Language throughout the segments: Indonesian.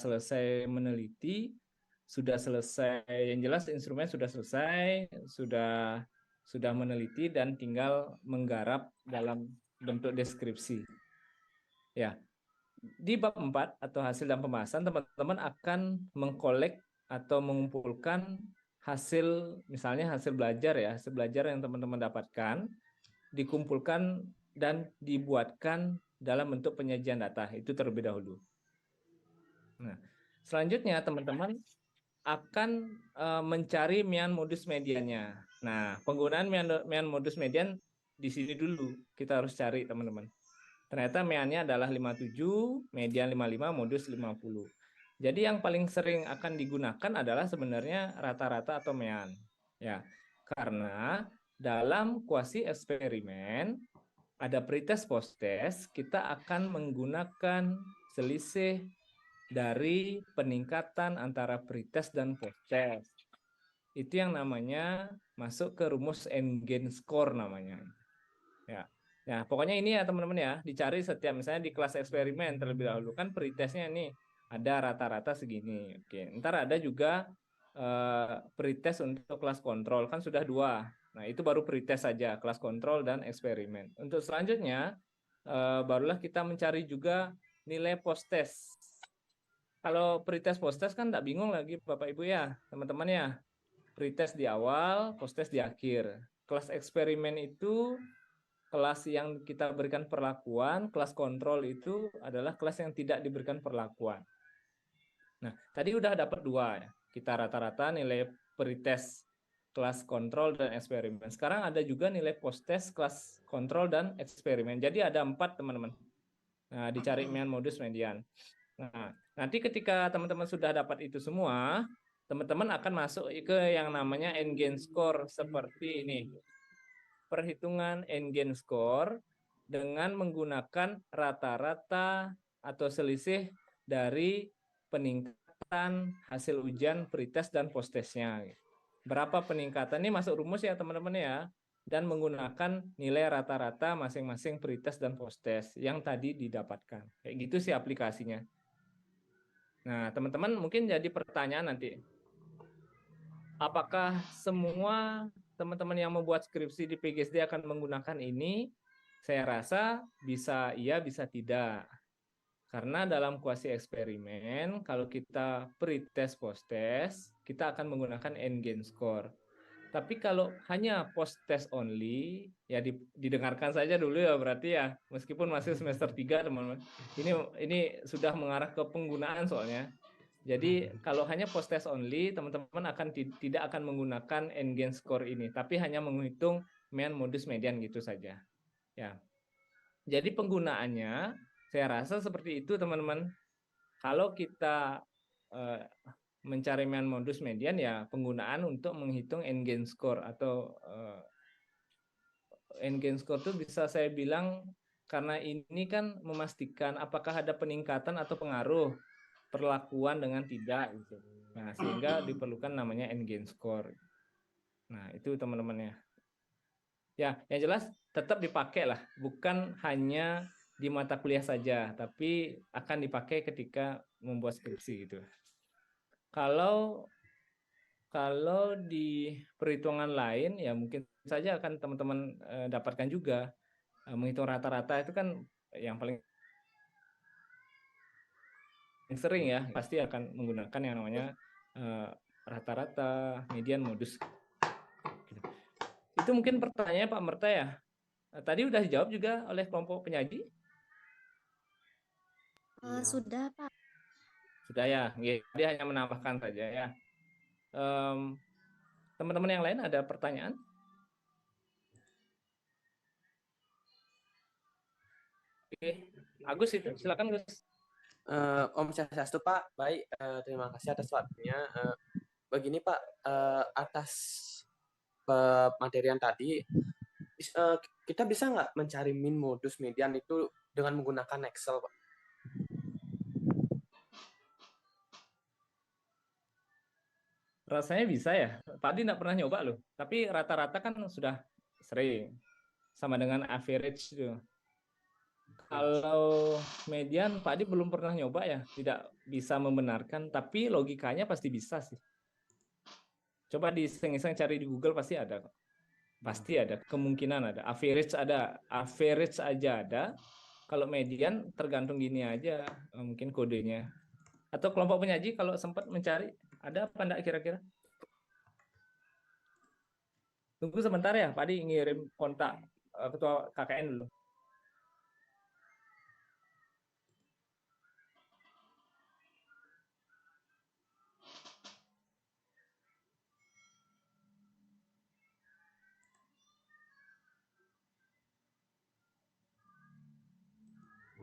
selesai meneliti, sudah selesai, yang jelas instrumen sudah selesai, sudah meneliti dan tinggal menggarap dalam bentuk deskripsi. Ya, di bab 4 atau hasil dan pembahasan, teman-teman akan mengkolek atau mengumpulkan hasil, misalnya hasil belajar ya, hasil belajar yang teman-teman dapatkan, dikumpulkan dan dibuatkan dalam bentuk penyajian data, itu terlebih dahulu. Nah, selanjutnya teman-teman akan mencari mean modus mediannya. Nah, penggunaan mean modus median di sini dulu kita harus cari teman-teman. Ternyata meannya adalah 57, median 55, modus 50. Jadi yang paling sering akan digunakan adalah sebenarnya rata-rata atau mean. Ya, karena dalam kuasi eksperimen ada pretest posttest, kita akan menggunakan selisih dari peningkatan antara pretest dan posttest. Itu yang namanya masuk ke rumus N-gain score namanya. Ya. Ya, pokoknya ini ya teman-teman ya, dicari setiap misalnya di kelas eksperimen terlebih dahulu kan pretestnya ini ada rata-rata segini. Oke, ntar ada juga pretest untuk kelas kontrol kan sudah dua. Nah, itu baru pretest saja, kelas kontrol dan eksperimen. Untuk selanjutnya barulah kita mencari juga nilai post-test. Kalau pretest post-test kan tidak bingung lagi Bapak Ibu ya, teman-teman ya. Pretest di awal, post-test di akhir. Kelas eksperimen itu kelas yang kita berikan perlakuan, kelas kontrol itu adalah kelas yang tidak diberikan perlakuan. Nah, tadi udah dapat dua ya. Kita rata-rata nilai pretest kelas kontrol dan eksperimen. Sekarang ada juga nilai post-test kelas kontrol dan eksperimen. Jadi ada 4 teman-teman. Nah, dicari mean modus median. Nah, nanti ketika teman-teman sudah dapat itu semua, teman-teman akan masuk ke yang namanya N-gain score seperti ini. Perhitungan N-gain score dengan menggunakan rata-rata atau selisih dari peningkatan hasil ujian pretest dan posttestnya. Berapa peningkatan ini masuk rumus ya teman-teman ya, dan menggunakan nilai rata-rata masing-masing pretest dan posttest yang tadi didapatkan. Kayak gitu sih aplikasinya. Nah, teman-teman mungkin jadi pertanyaan nanti, apakah semua teman-teman yang membuat skripsi di PGSD akan menggunakan ini? Saya rasa bisa iya, bisa tidak. Karena dalam kuasi eksperimen, kalau kita pre-test, post-test, kita akan menggunakan N-gain score. Tapi kalau hanya post-test only, ya didengarkan saja dulu ya berarti ya, meskipun masih semester 3 teman-teman. Ini sudah mengarah ke penggunaan soalnya. Jadi kalau hanya post test only, teman-teman akan tidak akan menggunakan N-gain score ini, tapi hanya menghitung mean modus median gitu saja. Ya. Jadi penggunaannya saya rasa seperti itu teman-teman. Kalau kita mencari mean modus median ya penggunaan untuk menghitung N-gain score atau N-gain score itu bisa saya bilang karena ini kan memastikan apakah ada peningkatan atau pengaruh perlakuan dengan tidak gitu. Nah, sehingga diperlukan namanya N-gain score. Nah, itu teman-temannya. Ya, yang jelas tetap dipakai lah, bukan hanya di mata kuliah saja, tapi akan dipakai ketika membuat skripsi gitu. Kalau kalau di perhitungan lain ya mungkin saja akan teman-teman dapatkan juga menghitung rata-rata itu kan yang paling sering ya pasti akan menggunakan yang namanya rata-rata, median, modus. Gitu. Itu mungkin pertanyaannya Pak Merta ya. Tadi udah dijawab juga oleh kelompok penyaji. Sudah, Pak. Sudah ya, dia hanya menambahkan saja ya. Teman-teman yang lain ada pertanyaan? Oke, Agus itu silakan Gus. Om Swastiastu Pak, baik, terima kasih atas waktunya. Begini Pak, atas materian tadi, kita bisa nggak mencari min modus median itu dengan menggunakan Excel Pak? Rasanya bisa ya. Tadi nggak pernah nyoba loh. Tapi rata-rata kan sudah sering sama dengan average itu. Kalau median, Pak Adi belum pernah nyoba ya, tidak bisa membenarkan, tapi logikanya pasti bisa sih. Coba diiseng-iseng cari di Google pasti ada kok. Pasti ada, kemungkinan ada, average aja ada. Kalau median tergantung gini aja, mungkin kodenya. Atau kelompok penyaji kalau sempat mencari, ada apa enggak kira-kira? Tunggu sebentar ya, Pak Adi ngirim kontak ketua KKN dulu.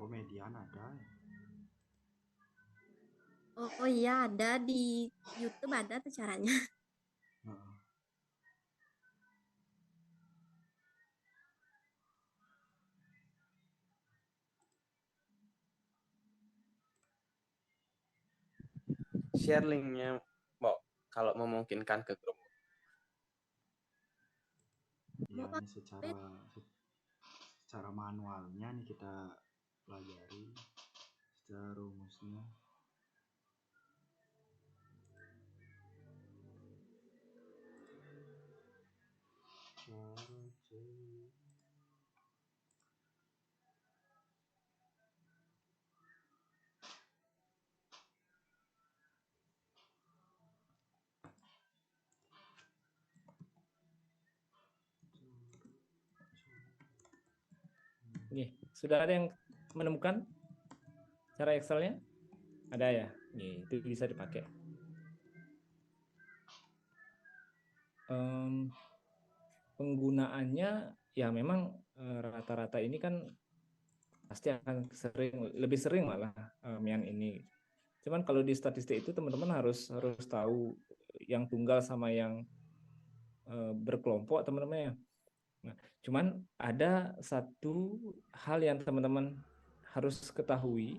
Oh, median ada. Oh iya, ada di YouTube ada tuh caranya. Heeh. Share linknya, Mbok, kalau memungkinkan ke grup. Ya, ini secara manualnya nih kita pelajari secara rumusnya. Nih, sudah ada yang menemukan cara Excel-nya? Ada ya? Nih, itu bisa dipakai. Penggunaannya ya memang rata-rata ini kan pasti akan lebih sering malah yang ini. Cuman kalau di statistik itu teman-teman harus tahu yang tunggal sama yang berkelompok teman-teman ya. Nah, cuman ada satu hal yang teman-teman harus ketahui.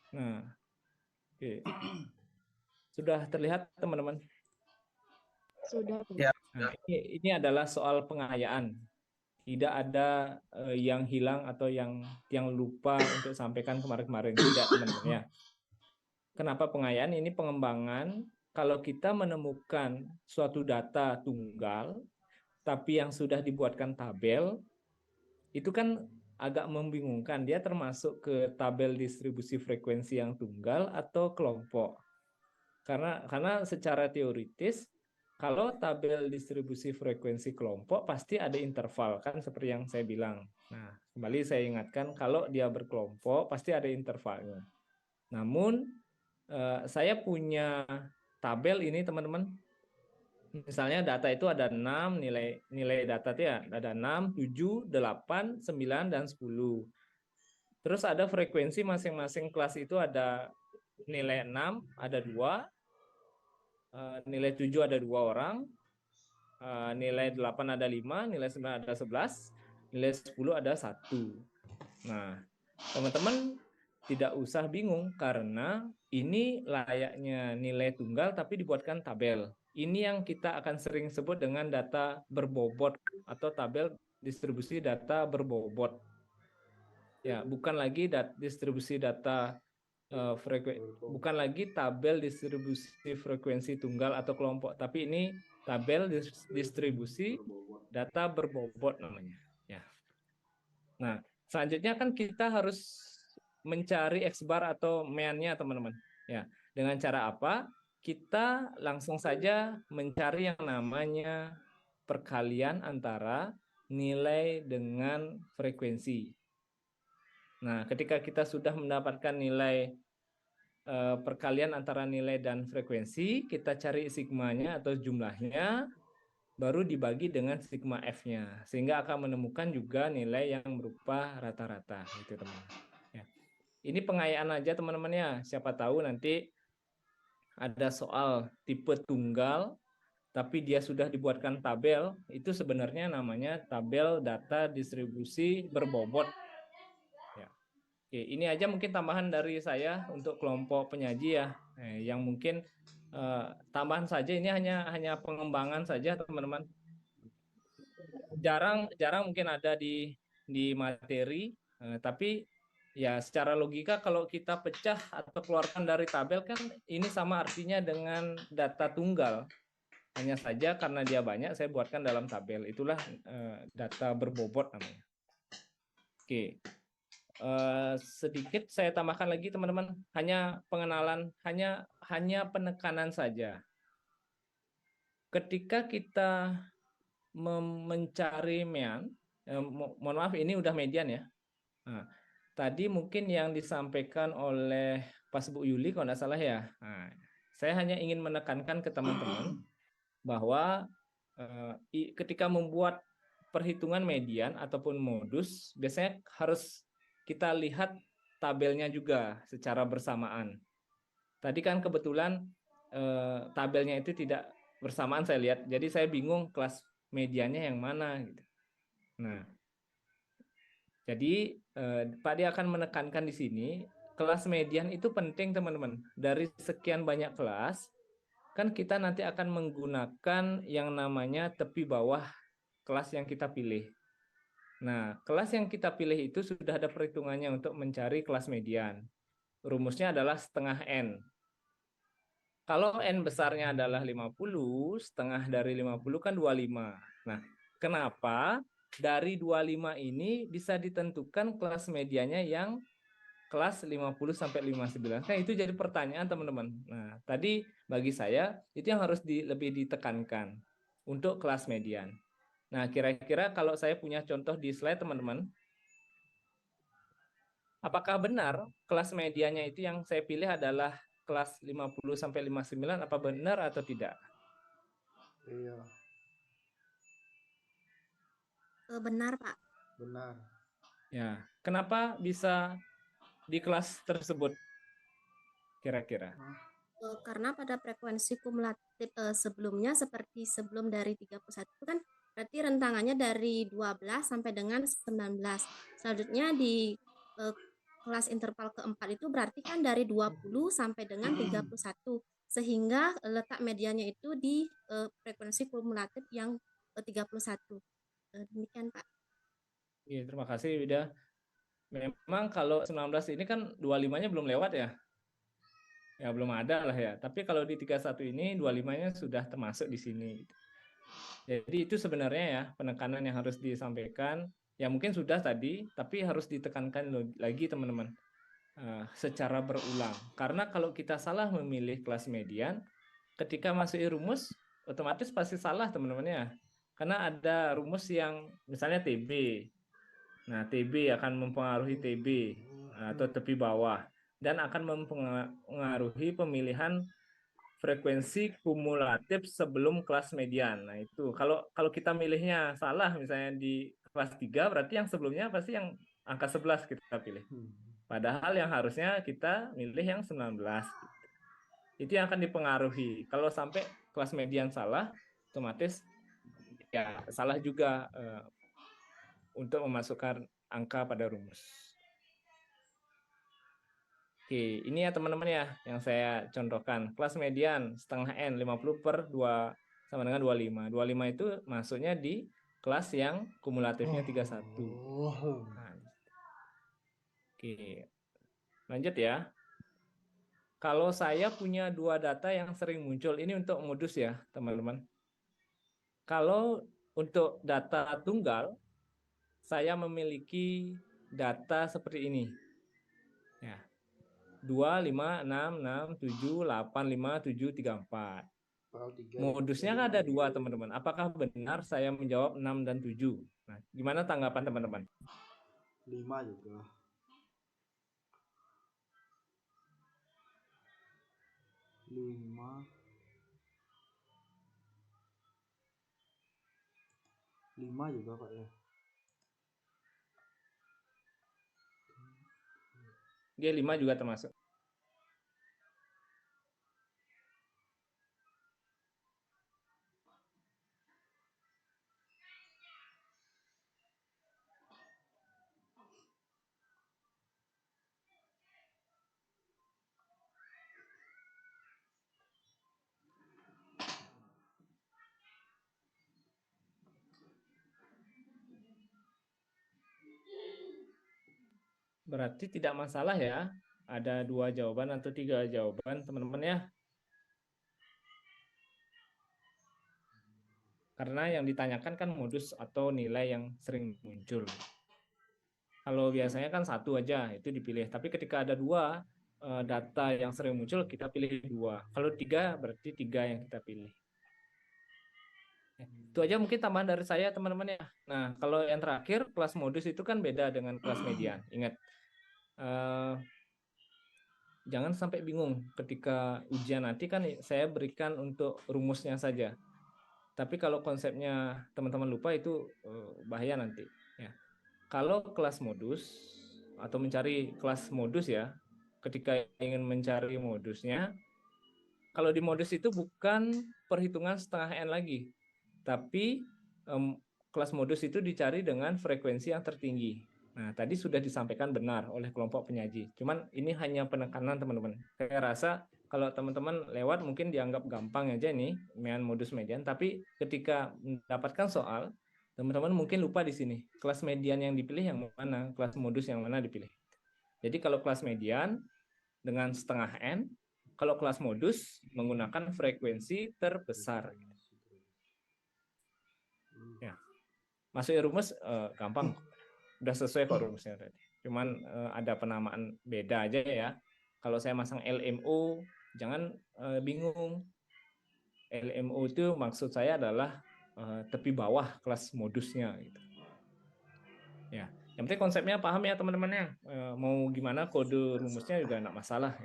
Nah, oke. Sudah terlihat teman-teman? Sudah. Ya. Nah, ini adalah soal pengayaan. Tidak ada yang hilang atau yang lupa untuk sampaikan kemarin-kemarin. Tidak, teman-teman ya. Kenapa pengayaan? Ini pengembangan. Kalau kita menemukan suatu data tunggal, tapi yang sudah dibuatkan tabel, itu kan agak membingungkan. Dia termasuk ke tabel distribusi frekuensi yang tunggal atau kelompok. Karena secara teoritis, kalau tabel distribusi frekuensi kelompok pasti ada interval kan seperti yang saya bilang. Nah, kembali saya ingatkan kalau dia berkelompok pasti ada intervalnya. Namun saya punya tabel ini teman-teman. Misalnya data itu ada 6 nilai data itu ya, ada 6, 7, 8, 9 dan 10. Terus ada frekuensi masing-masing kelas itu ada nilai 6 ada 2, nilai 7 ada 2 orang, nilai 8 ada 5, nilai 9 ada 11, nilai 10 ada 1. Nah, teman-teman tidak usah bingung karena ini layaknya nilai tunggal tapi dibuatkan tabel. Ini yang kita akan sering sebut dengan data berbobot atau tabel distribusi data berbobot. Ya, bukan lagi distribusi data bukan lagi tabel distribusi frekuensi tunggal atau kelompok, tapi ini tabel distribusi data berbobot namanya. Ya. Nah, selanjutnya kan kita harus mencari X bar atau mean-nya teman-teman. Ya, dengan cara apa? Kita langsung saja mencari yang namanya perkalian antara nilai dengan frekuensi. Nah, ketika kita sudah mendapatkan nilai perkalian antara nilai dan frekuensi, kita cari sigmanya atau jumlahnya, baru dibagi dengan sigma F-nya, sehingga akan menemukan juga nilai yang berupa rata-rata. Gitu, teman-teman. Ya. Ini pengayaan aja teman-teman ya, siapa tahu nanti ada soal tipe tunggal, tapi dia sudah dibuatkan tabel, itu sebenarnya namanya tabel data distribusi berbobot. Ya. Oke, ini aja mungkin tambahan dari saya untuk kelompok penyaji ya, yang mungkin tambahan saja, ini hanya pengembangan saja teman-teman. Jarang mungkin ada di di materi, tapi ya secara logika kalau kita pecah atau keluarkan dari tabel kan ini sama artinya dengan data tunggal. Hanya saja karena dia banyak saya buatkan dalam tabel. Itulah data berbobot namanya. Oke. Sedikit saya tambahkan lagi teman-teman, hanya pengenalan, hanya penekanan saja. Ketika kita mencari mean, mohon maaf ini udah median ya. Nah, tadi mungkin yang disampaikan oleh Pas Bu Yuli kalau nggak salah ya. Nah, saya hanya ingin menekankan ke teman-teman bahwa ketika membuat perhitungan median ataupun modus, biasanya harus kita lihat tabelnya juga secara bersamaan. Tadi kan kebetulan tabelnya itu tidak bersamaan saya lihat, jadi saya bingung kelas mediannya yang mana. Gitu. Nah, jadi Pak Dia akan menekankan di sini kelas median itu penting teman-teman. Dari sekian banyak kelas, kan kita nanti akan menggunakan yang namanya tepi bawah kelas yang kita pilih. Nah, kelas yang kita pilih itu sudah ada perhitungannya untuk mencari kelas median. Rumusnya adalah setengah N. Kalau N besarnya adalah 50, setengah dari 50 kan 25. Nah, kenapa dari 25 ini bisa ditentukan kelas medianya yang kelas 50 sampai 59? Kan itu jadi pertanyaan teman-teman. Nah, tadi bagi saya itu yang harus lebih ditekankan untuk kelas median. Nah, kira-kira kalau saya punya contoh di slide teman-teman, apakah benar kelas medianya itu yang saya pilih adalah kelas 50 sampai 59, apa benar atau tidak? Iya, Benar, Pak. benar. Ya, kenapa bisa di kelas tersebut kira-kira? Karena pada frekuensi kumulatif sebelumnya seperti sebelum dari 31 itu kan berarti rentangannya dari 12 sampai dengan 19. Selanjutnya di kelas interval keempat itu berarti kan dari 20 sampai dengan 31. Sehingga letak medianya itu di frekuensi kumulatif yang 31. Demikian, Pak. Iya, terima kasih Wida. Memang kalau 19 ini kan 25-nya belum lewat ya. Ya belum ada lah ya. Tapi kalau di 31 ini 25-nya sudah termasuk di sini. Jadi itu sebenarnya ya penekanan yang harus disampaikan. Ya mungkin sudah tadi, tapi harus ditekankan lagi teman-teman secara berulang. Karena kalau kita salah memilih kelas median, ketika masuk rumus otomatis pasti salah teman-teman ya. Karena ada rumus yang misalnya TB. Nah, TB akan mempengaruhi TB atau tepi bawah dan akan mempengaruhi pemilihan frekuensi kumulatif sebelum kelas median. Nah, itu kalau kita milihnya salah misalnya di kelas 3 berarti yang sebelumnya pasti yang angka 11 kita pilih. Padahal yang harusnya kita milih yang 19. Itu yang akan dipengaruhi. Kalau sampai kelas median salah, otomatis ya salah juga untuk memasukkan angka pada rumus. Oke, ini ya teman-teman ya yang saya contohkan. Kelas median setengah N 50 per 2 sama dengan 25. 25 itu masuknya di kelas yang kumulatifnya 31. Nah, oke, lanjut ya. Kalau saya punya dua data yang sering muncul, ini untuk modus ya teman-teman. Kalau untuk data tunggal, saya memiliki data seperti ini. Ya, 2, 5, 6, 6, 7, 8, 5, 7, 3, 4. Modusnya kan ada dua, teman-teman. Apakah benar saya menjawab 6 dan 7? Nah, gimana tanggapan teman-teman? 5 juga. 5. 5 juga, Pak ya. Dia 5 juga termasuk. Berarti tidak masalah ya. Ada 2 jawaban atau 3 jawaban, teman-teman ya. Karena yang ditanyakan kan modus atau nilai yang sering muncul. Kalau biasanya kan 1 aja itu dipilih. Tapi ketika ada 2 data yang sering muncul, kita pilih 2. Kalau 3 berarti 3 yang kita pilih. Itu aja mungkin tambahan dari saya, teman-teman ya. Nah, kalau yang terakhir, kelas modus itu kan beda dengan kelas median. Ingat, jangan sampai bingung ketika ujian nanti kan saya berikan untuk rumusnya saja. Tapi kalau konsepnya teman-teman lupa itu bahaya nanti. Ya. Kalau kelas modus atau mencari kelas modus ya, ketika ingin mencari modusnya, kalau di modus itu bukan perhitungan setengah N lagi, tapi kelas modus itu dicari dengan frekuensi yang tertinggi. Nah, tadi sudah disampaikan benar oleh kelompok penyaji. Cuman ini hanya penekanan teman-teman. Saya rasa kalau teman-teman lewat mungkin dianggap gampang aja nih, dengan modus median. Tapi ketika mendapatkan soal, teman-teman mungkin lupa di sini. Kelas median yang dipilih yang mana, kelas modus yang mana dipilih. Jadi kalau kelas median dengan setengah N, kalau kelas modus menggunakan frekuensi terbesar. Ya. Masukin rumus gampang, udah sesuai kok rumusnya tadi. Cuman ada penamaan beda aja ya. Kalau saya masang LMO, jangan bingung. LMO itu maksud saya adalah tepi bawah kelas modusnya gitu. Ya, yang penting konsepnya paham ya teman-temannya. Mau gimana kode rumusnya juga enggak masalah.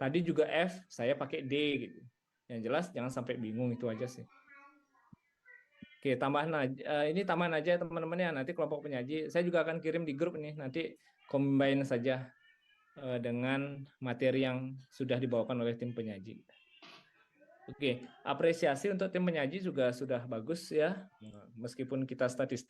Tadi juga F, saya pakai D gitu. Yang jelas jangan sampai bingung, itu aja sih. Oke, tambahan aja. Ini tambahan aja teman-teman ya. Nanti kelompok penyaji, saya juga akan kirim di grup nih. Nanti combine saja dengan materi yang sudah dibawakan oleh tim penyaji. Oke, apresiasi untuk tim penyaji juga sudah bagus ya. Meskipun kita statistik